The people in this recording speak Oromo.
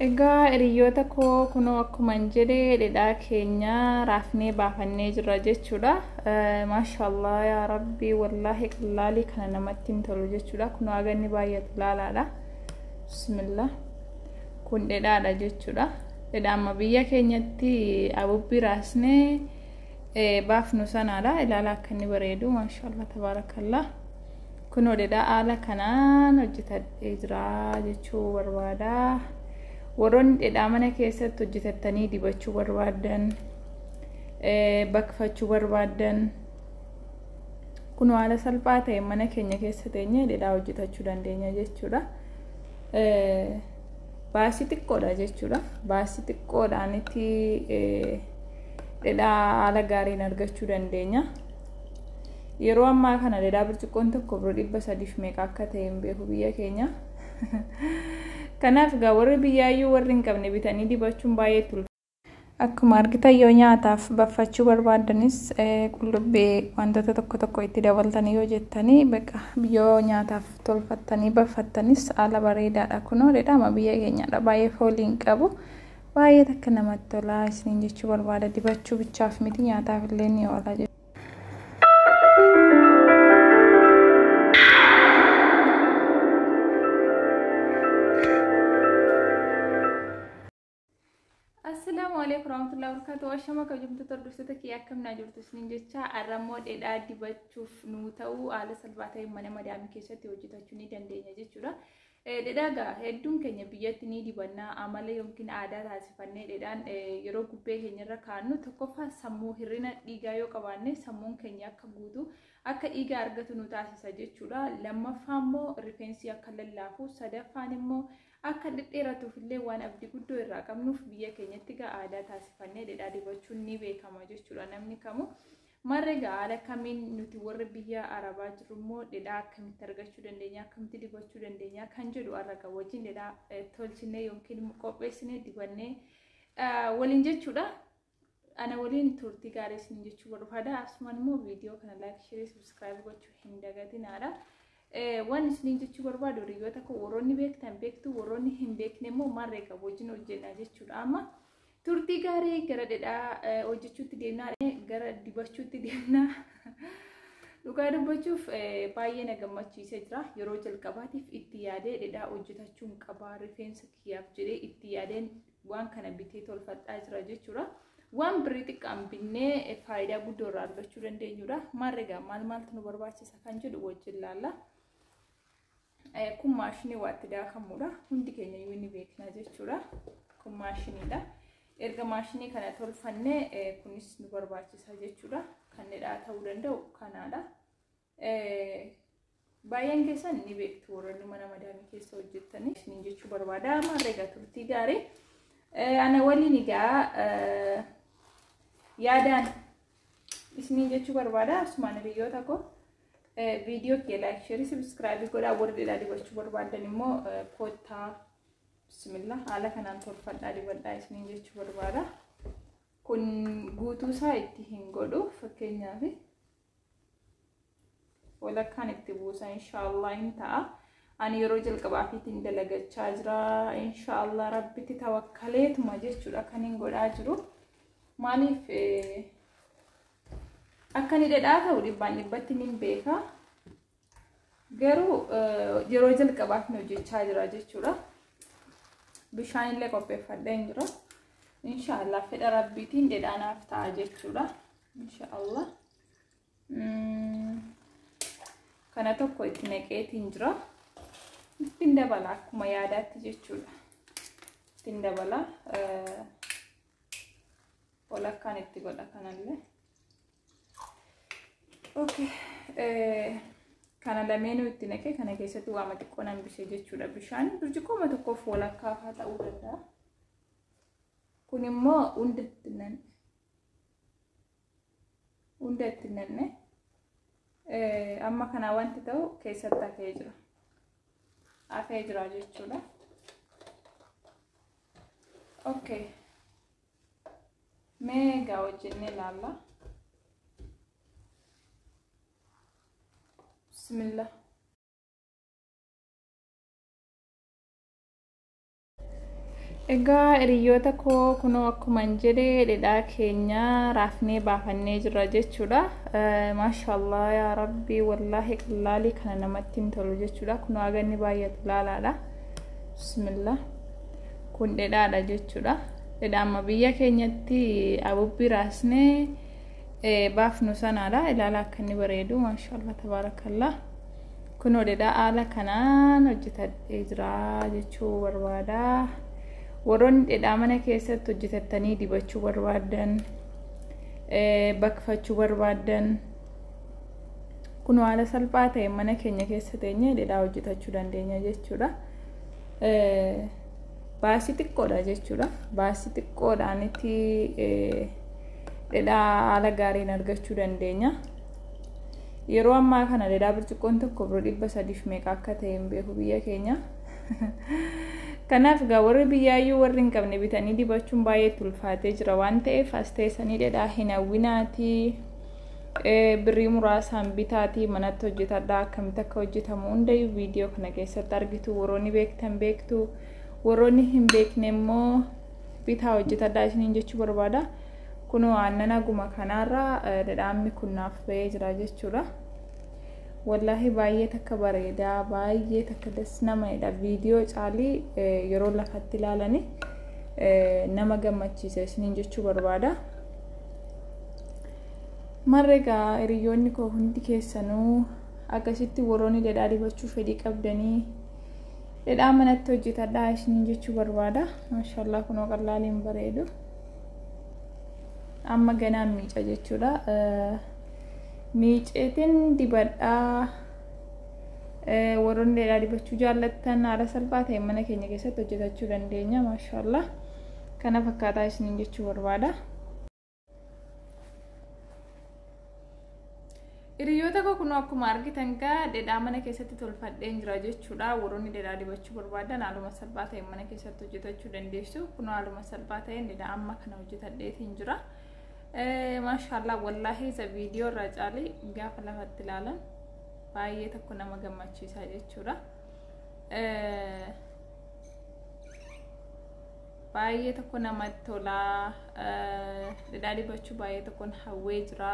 Egaa hiriyoota koo kunoo akkuman jedhee dhedhaa keenya raafnee baafannee jirra jechuudha. Maashaallah yaa rabbii wallaahi qillaalii kana namatti hin tolu jechuudha. Kunoo aganni baay'atu laalaadha. Bismillah. Kun dhedhaadha jechuudha. Dhedhaa amma biyya keenyatti abubbii raasnee baafnu sanaadha. Ilaala akka inni bareedu maashaallah tabaarakallah. Kunoo dhedhaa haala kanaan hojjetadhee jira jechuu barbaada. Warroonni dhedhaa mana keessatti hojjetattanii dibachuu barbaadan, baqfachuu barbaadan kun haala salphaa ta'e mana keenya keessa teenyee dhedhaa hojjetachuu dandeenya jechuudha. Baasii xiqqoodha jechuudha. Baasii xiqqoodhaanitti dhedhaa haala gaariin argachuu dandeenya. Yeroo ammaa kana dhedhaa burcuqqoon tokko biroo 300 meeqa akka ta'e hin beeku biyya keenya. Kanaaf egaa warri biyyaayyuu warri hin qabne bitanii dibachuun baay'ee tulfa. Akkuma argitan yoo nyaataaf baffachuu barbaadanis qullubbii wantoota tokko itti dabaltanii yoo jettanii baqa yoo nyaataaf tolfattanii baffattanis haala bareedaadha. Kunoo dhedhaa biyya keenyaadha baay'ee foolii hin qabu. Baay'ee akka namatti tola isiniin jechuu barbaada. Dibachuu bichaaf miti nyaataaf illee ni oola. Assalamualaikum warahmatullahi wabarakatuh. Washama kabajamtoota hordoftoota kiyya akkamnaa jirtu isiniin jecha arramoo dhedhaa dibachuuf nu ta'u haala salphaa ta'een mana madaamii keessatti hojjetachuu ni dandeenya jechuudha. Dhedhaa hedduun keenya biyyatti ni dibanna amala yookiin aadaa taasifannee dhedhaan yeroo gubbee keenyarra kaannu tokkoffaa sammuu hirrina dhiigaa yoo qabaanne sammuun keenya akka guutu akka dhiiga argatu nu taasisa jechuudha. Lammaffaa immoo rifeensi akka lallaafu, sadaffaan immoo akka dhedheeratuuf illee waan abdii guddoo irraa qabnuuf biyya keenyatti aadaa taasifannee dhedhaa dibachuun ni beekama jechuudha. Namni kamuu marreega haala kamiin nuti warri biyya arabaa jiru immoo dhedhaa akkamitti argachuu dandeenya, akkamitti dibachuu dandeenya kan jedhu arraga wajjin dhedhaa tolchinee yookiin qopheessinee dibannee waliin jechuudha. Ana waliin turtii gaarii isiniin jechuu barbaada. Asumaan immoo viidiyoo kana like, share, subscribe gochuu hin dagatinaadha. Waan isiniin jechuu barbaadu hiriyoota koo warroonni beektan beektu, warroonni hin beekne immoo marreega wajjin hojjenna jechuudha. Amma turtii gaarii gara dhedhaa hojjechuutti deemnaa, gara dibachuutti deemnaa. Dhugaa dubbachuuf baay'ee na gammachiisee jira. Yeroo jalqabaatiif itti yaadee dhedhaa hojjetachuun qaba. Rifeensa kiyyaaf jedhee itti yaadeen waan kana bitee tolfadhaa jira jechuudha. Waan birrii xiqqaan binnee faayidaa guddoo irraa argachuu dandeenyudha. Marreega maaltu nu barbaachisa kan jedhu wajjin ilaalla. Kun maashinii waatti daakamudha. Hundi keenya iyyuu ni beekna jechuudha. Kun maashiniidha. Erga maashinii kana tolfannee kunis nu barbaachisa jechuudha. Kan dhedhaa ta'uu danda'u kanaadha. Baay'een keessan ni beektu warroonni mana madaamii keessa hojjettanii isiniin jechuu barbaada. Marreega turtii gaarii. Ana waliin egaa yaadaan isiniin jechuu barbaada. Asumaan hiriyoota koo video kee like, share, subscribe godhaa. Warri dhedhaa dibachuu barbaadan immoo kottaa bismillah haala kanaan tolfadhaa dibadhaa isiniin jechuu barbaada. Kun guutuu isaa itti hin godhu fakkeenyaaf walakkaan itti buusa inshallah hin ta'a. Ani yeroo jalqabaafiitiin dalagachaa jira. Inshallah rabbitti tawakkaleetuma jechuudha kan hin godhaa jiru. Maaliif akka ni dhedhaa ta'u dhibbatti nin beeka. Garuu yeroo jalqabaaf hojjechaa jira jechuudha. Bishaan illee qopheeffadhee jira. Inshallah fedha rabbiitiin dhedhaanaaf ta'a jechuudha. Inshallah. Kana tokko itti naqeetiin jira. Ittiin dabala akkuma yaadaatti jechuudha. Ittiin dabala. Walakkaan itti godha kanallee. Okay. Kana lameenuu itti naqee kana keessatti waa xiqqoo nan bisee jechuudha. Bishaan burcuqqoo tokkoof walakkaa haa ta'uu danda'a. Kun immoo hunda itti nanne. Amma kana wanti ta'u keessatti hafee jira. Hafee jira jechuudha. Okay. Mega wajjinne laalla. Bismillah. Egaa hiriyoota koo kunoo akkuma jedhe dhedhaa keenya raafnee baafannee jirra jechuudha. Maashaallah yaa rabbi wallahi qallaalii kana namatti hin tolu jechuudha. Kunoo aganni baay'atu laalaadha. Bismillah. Kun dhedhaadha jechuudha. Dhedhaa amma biyya keenyatti abubbii raasnee baafnu sanaadha. Ilaala akka inni bareedu maashaallah tabaarakallah. Kunoo dhedhaa haala kanaan hojjetadhee jira jechuu barbaada. Warroonni dhedhaa mana keessatti hojjetatanii dibachuu barbaadan, baqfachuu barbaadan, kunoo haala salphaa ta'e mana keenya keessa teenyee dhedhaa hojjetachuu dandeenya jechuudha. Baasii xiqqoodha jechuudha. Baasii xiqqoodhaanitti dhedhaa haala gaariin argachuu dandeenya. Yeroo ammaa kana dhedhaa burcuqqoon tokko biroo 300 meeqa akka ta'e hin beeku biyya keenya. Kanaaf egaa warri biyyaayyuu warri hin qabne bitanii dibachuun baay'ee ulfaatee jira waan ta'eef as teessanii dhedhaa hin hawwinaatii birrii muraasaan bitaatii manatti hojjetadhaa akkamitti akka hojjetamu hundayyuu viidiyoo kana keessatti argitu. Warroonni beektan beektu, warroonni hin beekne immoo bitaa hojjetadhaa isiniin jechuu barbaada. Kunoo aannan aguma kanaarraa dhedhaamni kun naaf ba'ee jira jechuudha. Wallahi baay'ee takka bareeda, baay'ee takka das namadha. Viidiyoo caalii yeroo lafatti ilaalanii nama gammachiisa isiniin jechuu barbaada. Marreegaa hiriyoonni koo hundi keessanuu akkasitti warroonni dhedhaa dibachuu fedhii qabdanii dhedhaa manatti hojjetadhaa isiniin jechuu barbaada. Maashaallah kunoo qallaaliin bareedu. Amma ganaan miica jechuudha. Miiceetiin dibadhaa warroonni dhedhaa dibachuu jaallattan haala salphaa ta'e mana keenya keessatti hojjetachuu dandeenya. Maashaallah kana fakkaataa isiniin jechuu barbaada. Hiriyoota koo kunoo akkuma argitan gaa dhedhaa mana keessatti tolfadheen jira jechuudha. Warroonni dhedhaa dibachuu barbaadan haaluma salphaa ta'e mana keessatti hojjetachuu dandeessu. Kunoo haaluma salphaa ta'een dhedhaa amma kana hojjetadheetiin jira. Maashaallah wallahi isa viidiyoo irraa caalii gaafa lafatti ilaalan baay'ee tokko nama gammachiisa jechuudha. Baay'ee tokko namatti tola. Dhedhaa dibachuu baay'ee tokkoon hawwee jira.